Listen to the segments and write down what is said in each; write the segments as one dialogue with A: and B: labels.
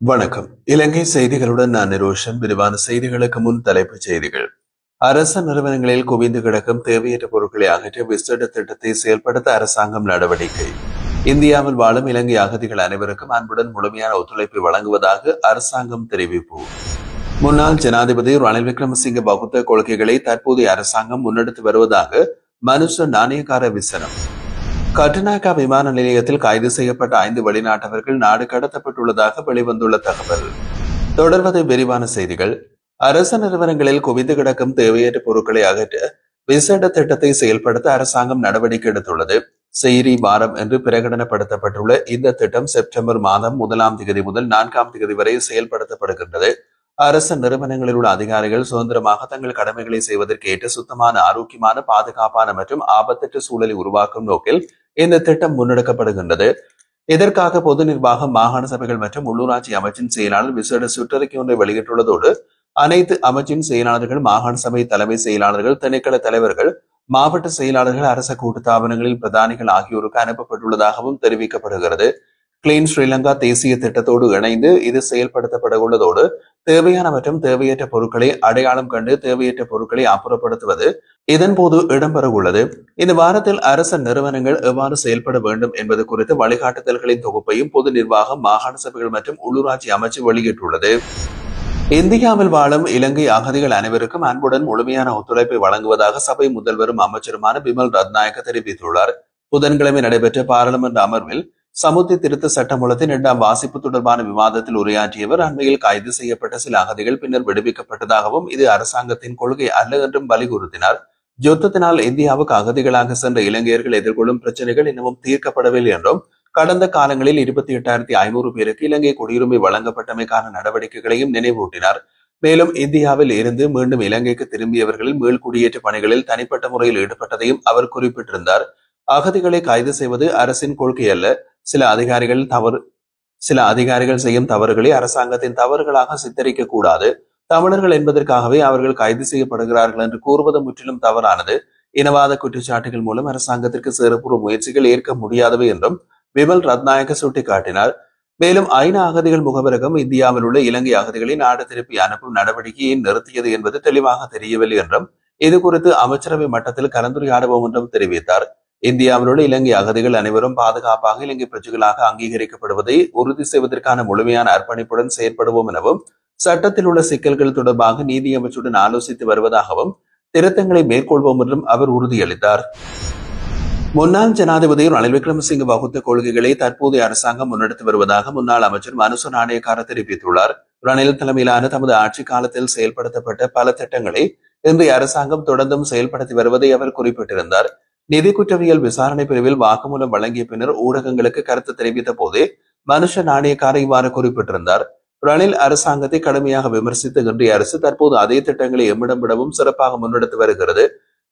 A: வணக்கம். இலங்கை செய்திகளுடன் நான் நிரோஷன். விரிவான செய்திகளுக்கு முன் தலைப்புச் செய்திகள். அரசு நிறுவனங்களில் குவிந்து கிடக்கும் தேவையற்ற பொருட்களை அகற்ற விசேட திட்டத்தை செயல்படுத்த அரசாங்கம் நடவடிக்கை. இந்தியாவில் வாழும் இலங்கை அகதிகள் அனைவருக்கும் அன்புடன் முழுமையான ஒத்துழைப்பை வழங்குவதாக அரசாங்கம் தெரிவிப்பு. முன்னாள் ஜனாதிபதி ரணில் விக்ரமசிங்க பௌத்த கொள்கைகளை தற்போதைய அரசாங்கம் முன்னெடுத்து வருவதாக மனுஷ நாணயக்கார விசனம். கட்டுநாயக்கா விமான நிலையத்தில் கைது செய்யப்பட்ட 5 வெளிநாட்டவர்கள் நாடு கடத்தப்பட்டுள்ளதாக வெளிவந்துள்ள தகவல். தொடர்வது விரிவான செய்திகள். அரசு நிறுவனங்களில் குவிந்து கிடக்கும் தேவையற்ற பொருட்களை அகற்ற விசேட திட்டத்தை செயல்படுத்த அரசாங்கம் நடவடிக்கை எடுத்துள்ளது. செய்தி வாரம் என்று பிரகடனப்படுத்தப்பட்டுள்ள இந்த திட்டம் செப்டம்பர் மாதம் 1ஆம் தேதி முதல் 4ஆம் தேதி வரை செயல்படுத்தப்படுகின்றது. அரசு நிறுவனங்களில் உள்ள அதிகாரிகள் சுதந்திரமாக தங்கள் கடமைகளை செய்வதற்கு ஏற்ற சுத்தமான, ஆரோக்கியமான, பாதுகாப்பான மற்றும் ஆபத்தற்ற சூழலை உருவாக்கும் நோக்கில் இந்த திட்டம் முன்னெடுக்கப்படுகின்றது. இதற்காக பொது நிர்வாகம், மாகாண சபைகள் மற்றும் உள்ளூராட்சி அமைச்சின் செயலாளர் விசேட சுற்றறிக்கை ஒன்றை வெளியிட்டுள்ளதோடு அனைத்து அமைச்சின் செயலாளர்கள், மாகாண சபை தலைமை செயலாளர்கள், திணைக்கள தலைவர்கள், மாவட்ட செயலாளர்கள், அரச கூட்டுத்தாபனங்களில் பிரதானிகள் ஆகியோருக்கு அனுப்பப்பட்டுள்ளதாகவும் தெரிவிக்கப்படுகிறது. கிளீன் ஸ்ரீலங்கா தேசிய திட்டத்தோடு இணைந்து இது செயல்படுத்தப்பட உள்ளதோடு தேவையான மற்றும் தேவையற்ற பொருட்களை அடையாளம் கண்டு தேவையற்ற பொருட்களை அப்புறப்படுத்துவது இதன் போது இடம்பெற உள்ளது. இந்த வாரத்தில் அரசு நிறுவனங்கள் எவ்வாறு செயல்பட வேண்டும் என்பது குறித்து வழிகாட்டுதல்களின் தொகுப்பையும் பொது நிர்வாகம், மாகாண சபைகள் மற்றும் உள்ளூராட்சி அமைச்சு வெளியிட்டுள்ளது. இந்தியாவில் வாழும் இலங்கை அகதிகள் அனைவருக்கும் அன்புடன் முழுமையான ஒத்துழைப்பை வழங்குவதாக சபை முதல்வரும் அமைச்சருமான பிமல் ரத்நாயக்க தெரிவித்துள்ளார். புதன்கிழமை நடைபெற்ற பாராளுமன்ற அமர்வில் சமுத்தி திருத்த சட்டமூலத்தின் 2ஆம் வாசிப்பு தொடர்பான விவாதத்தில் உரையாற்றியவர் அண்மையில் கைது செய்யப்பட்ட சில அகதிகள் பின்னர் விடுவிக்கப்பட்டதாகவும் இது அரசாங்கத்தின் கொள்கை அல்ல என்றும் வலியுறுத்தினார். யுத்தத்தினால் இந்தியாவுக்கு அகதிகளாக சென்ற இலங்கையர்கள் எதிர்கொள்ளும் பிரச்சனைகள் இன்னமும் தீர்க்கப்படவில்லை என்றும் கடந்த காலங்களில் 28,500 பேருக்கு இலங்கை குடியுரிமை வழங்கப்பட்டமைக்கான நடவடிக்கைகளையும் நினைவூட்டினார். மேலும் இந்தியாவில் இருந்து மீண்டும் இலங்கைக்கு திரும்பியவர்களின் மீள்குடியேற்ற பணிகளில் தனிப்பட்ட முறையில் ஈடுபட்டதையும் அவர் குறிப்பிட்டிருந்தார். அகதிகளை கைது செய்வது அரசின் கொள்கை அல்ல. சில அதிகாரிகள் செய்யும் தவறுகளை அரசாங்கத்தின் தவறுகளாக சித்தரிக்க கூடாது. தமிழர்கள் என்பதற்காகவே அவர்கள் கைது செய்யப்படுகிறார்கள் என்று கூறுவது முற்றிலும் தவறானது. இனவாத குற்றச்சாட்டுகள் மூலம் அரசாங்கத்திற்கு சிறப்புற முயற்சிகள் ஏற்க முடியாதவை என்றும் விமல் ரத்நாயக்க சுட்டிக்காட்டினார். மேலும் ஐநா அகதிகள் முகவரகம் இந்தியாவில் உள்ள இலங்கை அகதிகளை நாடு திருப்பி அனுப்பும் நடவடிக்கையை நிறுத்தியது என்பது தெளிவாக தெரியவில்லை என்றும் இது குறித்து அமைச்சரவை மட்டத்தில் கலந்துரையாடுவோம் என்றும் தெரிவித்தார். இந்தியாவில் உள்ள இலங்கை அகதிகள் அனைவரும் பாதுகாப்பாக இலங்கை பிரஜைகளாக அங்கீகரிக்கப்படுவதை உறுதி செய்வதற்கான முழுமையான அர்ப்பணிப்புடன் செயற்படுவோம் எனவும் சட்டத்தில் உள்ள சிக்கல்கள் தொடர்பாக நீதி அமைச்சுடன் ஆலோசித்து வருவதாகவும் திருத்தங்களை மேற்கொள்வோம் என்றும் அவர் உறுதியளித்தார். முன்னாள் ஜனாதிபதி ரணில் விக்ரமசிங்க வகுத்த கொள்கைகளை தற்போதைய அரசாங்கம் முன்னெடுத்து வருவதாக முன்னாள் அமைச்சர் மனுஷ நாணயக்கார தெரிவித்துள்ளார். ரணில் தலைமையிலான தமது ஆட்சி காலத்தில் செயல்படுத்தப்பட்ட பல திட்டங்களை இன்றைய அரசாங்கம் தொடர்ந்தும் செயல்படுத்தி வருவதை அவர் குறிப்பிட்டிருந்தார். நிதி குற்றவியல் விசாரணை பிரிவில் வாக்குமூலம் வழங்கிய பின்னர் ஊடகங்களுக்கு கருத்து தெரிவித்த போதே மனுஷ நாணயக்கார இவ்வாறு குறிப்பிட்டிருந்தார். ரணில் அரசாங்கத்தை கடுமையாக விமர்சித்த இன்றைய அரசு தற்போது அதே திட்டங்களை எம்மிடம் விடவும் சிறப்பாக முன்னெடுத்து வருகிறது.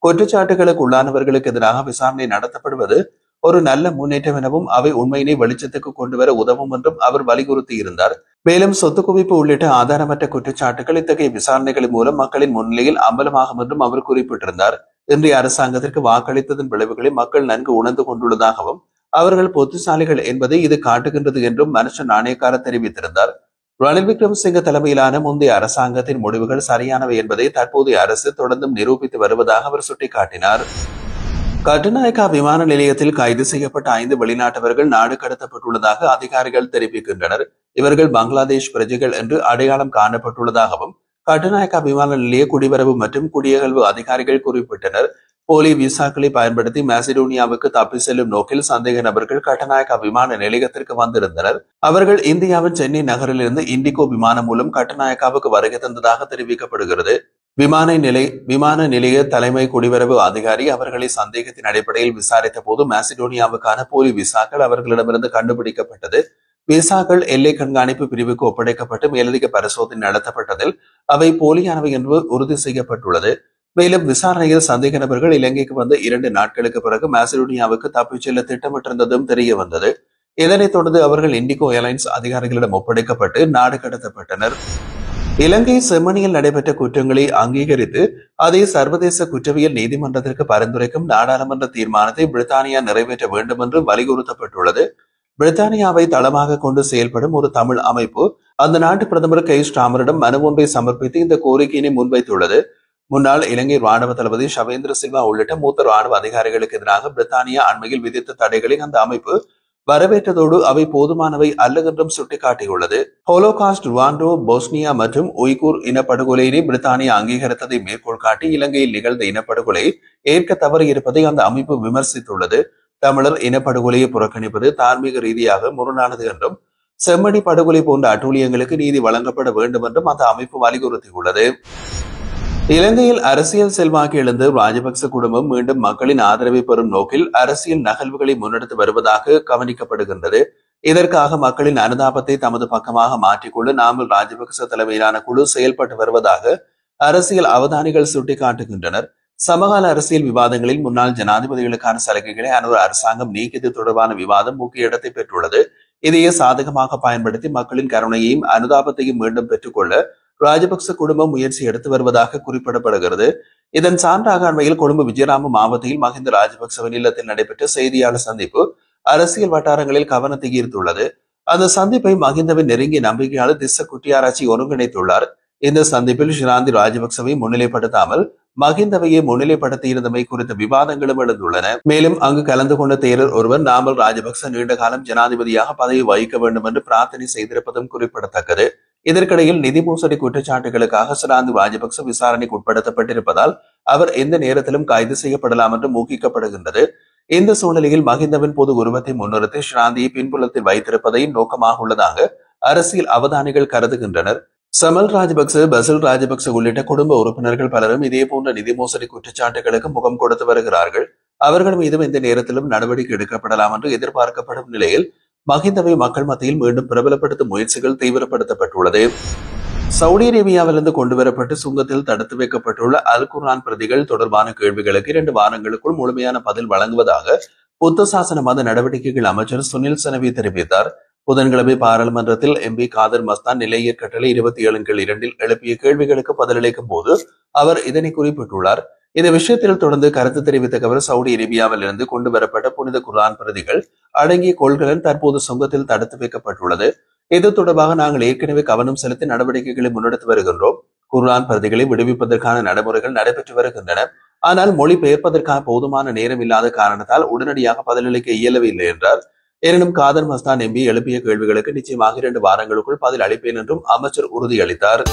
A: குற்றச்சாட்டுகளுக்கு உள்ளானவர்களுக்கு எதிராக விசாரணை நடத்தப்படுவது ஒரு நல்ல முன்னேற்றம் எனவும் அவை உண்மையினை வெளிச்சத்துக்கு கொண்டு வர உதவும் என்றும் அவர் வலியுறுத்தி இருந்தார். மேலும் சொத்து குவிப்பு உள்ளிட்ட ஆதாரமற்ற குற்றச்சாட்டுகள் இத்தகைய விசாரணைகளின் மூலம் மக்களின் முன்னிலையில் அம்பலமாகும் என்றும் அவர் குறிப்பிட்டிருந்தார். இன்றைய அரசாங்கத்திற்கு வாக்களித்ததன் விளைவுகளை மக்கள் நன்கு உணர்ந்து கொண்டுள்ளதாகவும் அவர்கள் பொத்துசாலிகள் என்பதை இது காட்டுகின்றது என்றும் மனுஷ நாணயக்கார தெரிவித்திருந்தார். ரணில் விக்ரமசிங்க தலைமையிலான முந்தைய அரசாங்கத்தின் முடிவுகள் சரியானவை என்பதை தற்போதைய அரசு தொடர்ந்தும் நிரூபித்து வருவதாக அவர் சுட்டிக்காட்டினார். கட்டுநாயக்கா விமான நிலையத்தில் கைது செய்யப்பட்ட 5 வெளிநாட்டவர்கள் நாடு கடத்தப்பட்டுள்ளதாக அதிகாரிகள் தெரிவிக்கின்றனர். இவர்கள் பங்களாதேஷ் பிரஜைகள் என்று அடையாளம் காணப்பட்டுள்ளதாகவும் கட்டுநாயக்கா விமான நிலைய குடிவரவு மற்றும் குடியகழ்வு அதிகாரிகள் குறிப்பிட்டனர். போலி விசாக்களை பயன்படுத்தி மாசிடோனியாவுக்கு தப்பி செல்லும் நோக்கில் சந்தேக நபர்கள் கட்டுநாயக்கா விமான நிலையத்திற்கு வந்திருந்தனர். அவர்கள் இந்தியாவின் சென்னை நகரிலிருந்து இண்டிகோ விமானம் மூலம் கட்டுநாயக்காவுக்கு வருகை தந்ததாக தெரிவிக்கப்படுகிறது. விமான நிலைய தலைமை குடிவரவு அதிகாரி அவர்களை சந்தேகத்தின் அடிப்படையில் விசாரித்த போது மாசிடோனியாவுக்கான போலி விசாக்கள் அவர்களிடமிருந்து கண்டுபிடிக்கப்பட்டது. விசாக்கள் எல்லை கண்காணிப்பு பிரிவுக்கு ஒப்படைக்கப்பட்டு மேலதிக பரிசோதனை நடத்தப்பட்டதில் அவை போலியானவை என்று உறுதி செய்யப்பட்டுள்ளது. மேலும் விசாரணையில் சந்தேக நபர்கள் இலங்கைக்கு வந்த 2 நாட்களுக்கு பிறகு மாசிடோனியாவுக்கு தப்பிச் செல்ல திட்டமிட்டிருந்ததும் தெரிய வந்தது. இதனைத் தொடர்ந்து அவர்கள் இண்டிகோ ஏர்லைன்ஸ் அதிகாரிகளிடம் ஒப்படைக்கப்பட்டு நாடு கடத்தப்பட்டனர். இலங்கை செம்மணியில் நடைபெற்ற குற்றங்களை அங்கீகரித்து அதை சர்வதேச குற்றவியல் நீதிமன்றத்திற்கு பரிந்துரைக்கும் நாடாளுமன்ற தீர்மானத்தை பிரித்தானியா நிறைவேற்ற வேண்டும் என்று வலியுறுத்தப்பட்டுள்ளது. பிரித்தானியாவை தளமாக கொண்டு செயல்படும் ஒரு தமிழ் அமைப்பு அந்த நாட்டு பிரதமர் கெய் ஸ்டாமரிடம் மனு ஒன்றை சமர்ப்பித்து இந்த கோரிக்கையினை முன்வைத்துள்ளது. முன்னாள் இலங்கை ராணுவ தளபதி ஷவேந்திர சில்வா உள்ளிட்ட மூத்த ராணுவ அதிகாரிகளுக்கு எதிராக பிரித்தானியா அண்மையில் விதித்த தடைகளை அந்த அமைப்பு வரவேற்றதோடு அவை போதுமானவை அல்ல என்றும் சுட்டிக்காட்டியுள்ளது. ஹோலோகாஸ்ட், ருவாண்டோ, போஸ்னியா மற்றும் உய்கூர் இனப்படுகொலையினை பிரித்தானியா அங்கீகரித்ததை மேற்கோள் காட்டி இலங்கையில் நிகழ்ந்த இனப்படுகொலை ஏற்க தவறி இருப்பதை அந்த அமைப்பு விமர்சித்துள்ளது. தமிழர் இனப்படுகொலையை புறக்கணிப்பது தார்மீக ரீதியாக முரணானது என்றும் செம்மணி படுகொலை போன்ற அட்டூழியங்களுக்கு நீதி வழங்கப்பட வேண்டும் என்றும் அந்த அமைப்பு வலியுறுத்தியுள்ளது. இலங்கையில் அரசியல் செல்வாக்கு இழந்து ராஜபக்ச குடும்பம் மீண்டும் மக்களின் ஆதரவை பெறும் நோக்கில் அரசியல் நகர்வுகளை முன்னெடுத்து வருவதாக கவனிக்கப்படுகின்றது. இதற்காக மக்களின் அனுதாபத்தை தமது பக்கமாக மாற்றிக்கொள்ள நாமல் ராஜபக்ச தலைமையிலான குழு செயல்பட்டு வருவதாக அரசியல் அவதானிகள் சுட்டிக்காட்டுகின்றனர். சமகால அரசியல் விவாதங்களில் முன்னாள் ஜனாதிபதிகளுக்கான சலுகைகளை அனுர் அரசாங்கம் நீக்கியது தொடர்பான விவாதம் முக்கிய இடத்தை பெற்றுள்ளது. இதையே சாதகமாக பயன்படுத்தி மக்களின் கருணையையும் அனுதாபத்தையும் மீண்டும் பெற்றுக்கொள்ள ராஜபக்ச குடும்பம் முயற்சி எடுத்து வருவதாக குறிப்பிடப்படுகிறது. இதன் சான்றாக அண்மையில் கொழும்பு விஜயராம மாவட்டத்தில் மஹிந்த ராஜபக்சவின் இல்லத்தில் நடைபெற்ற செய்தியாளர் சந்திப்பு அரசியல் வட்டாரங்களில் கவனத்தை ஈர்த்துள்ளது. அந்த சந்திப்பை மஹிந்தவின் நெருங்கிய நம்பிக்கையாளர் திஸ்ஸ குட்டியாராச்சி ஒருங்கிணைத்துள்ளார். இந்த சந்திப்பில் ஷிராந்தி ராஜபக்சவை முன்னிலைப்படுத்தாமல் மஹிந்தவையை முன்னிலைப்படுத்தியிருந்தமை குறித்த விவாதங்களும் எழுந்துள்ளன. மேலும் அங்கு கலந்து கொண்ட தேரர் ஒருவர் நாமல் ராஜபக்ச நீண்ட காலம் ஜனாதிபதியாக பதவி வகிக்க வேண்டும் என்று பிரார்த்தனை செய்திருப்பதும் குறிப்பிடத்தக்கது. இதற்கிடையில் நிதி மோசடி குற்றச்சாட்டுகளுக்காக ஷிராந்தி ராஜபக்ச விசாரணைக்கு உட்படுத்தப்பட்டிருப்பதால் அவர் எந்த நேரத்திலும் கைது செய்யப்படலாம் என்று ஊகிக்கப்படுகின்றது. இந்த சூழ்நிலையில் மஹிந்தவின் பொது உருவத்தை முன்னிறுத்தி ஷிராந்தியை பின்புலத்தில் வைத்திருப்பதை நோக்கமாக உள்ளதாக அரசியல் அவதானிகள் கருதுகின்றனர். சமல் ராஜபக்ச, பசில் ராஜபக்ச உள்ளிட்ட குடும்ப உறுப்பினர்கள் பலரும் இதே போன்ற நிதி மோசடி குற்றச்சாட்டுகளுக்கு முகம் கொடுத்து வருகிறார்கள். அவர்கள் மீதும் இந்த நேரத்திலும் நடவடிக்கை எடுக்கப்படலாம் என்று எதிர்பார்க்கப்படும் நிலையில் மஹிந்தவை மக்கள் மத்தியில் மீண்டும் பிரபலப்படுத்தும் முயற்சிகள் தீவிரப்படுத்தப்பட்டுள்ளது. சவுதி அரேபியாவிலிருந்து கொண்டுவரப்பட்டு சுங்கத்தில் தடுத்து வைக்கப்பட்டுள்ள அல் குர்ஆன் பிரதிகள் தொடர்பான கேள்விகளுக்கு 2 வாரங்களுக்குள் முழுமையான பதில் வழங்குவதாக புத்த சாசன மத நடவடிக்கைகள் அமைச்சர் சுனில் சனவி தெரிவித்தார். புதன்கிழமை பாராளுமன்றத்தில் எம்பி காதர் மஸ்தான் நிலையர் கட்டளை 27/2 எழுப்பிய கேள்விகளுக்கு பதிலளிக்கும் போது அவர் இதனை குறிப்பிட்டுள்ளார். இந்த விஷயத்தில் தொடர்ந்து கருத்து தெரிவித்த அவர் சவுதி அரேபியாவில் இருந்து கொண்டு வரப்பட்ட புனித குர்ஆன் பிரதிகள் அடங்கிய கொள்கலன் தற்போது சுங்கத்தில் தடுத்து வைக்கப்பட்டுள்ளது. இது தொடர்பாக நாங்கள் ஏற்கனவே கவனம் செலுத்தி நடவடிக்கைகளை முன்னெடுத்து வருகின்றோம். குர்ஆன் பிரதிகளை விடுவிப்பதற்கான நடைமுறைகள் நடைபெற்று வருகின்றன. ஆனால் மொழிபெயர்ப்பதற்கான போதுமான நேரம் இல்லாத காரணத்தால் உடனடியாக பதிலளிக்க இயலவில்லை என்றார். எனினும் காதர் மஸ்தான் எம்பி எழுப்பிய கேள்விகளுக்கு நிச்சயமாக 2 வாரங்களுக்குள் பதில் அளிப்பேன் என்றும் அமைச்சர் உறுதியளித்தார்.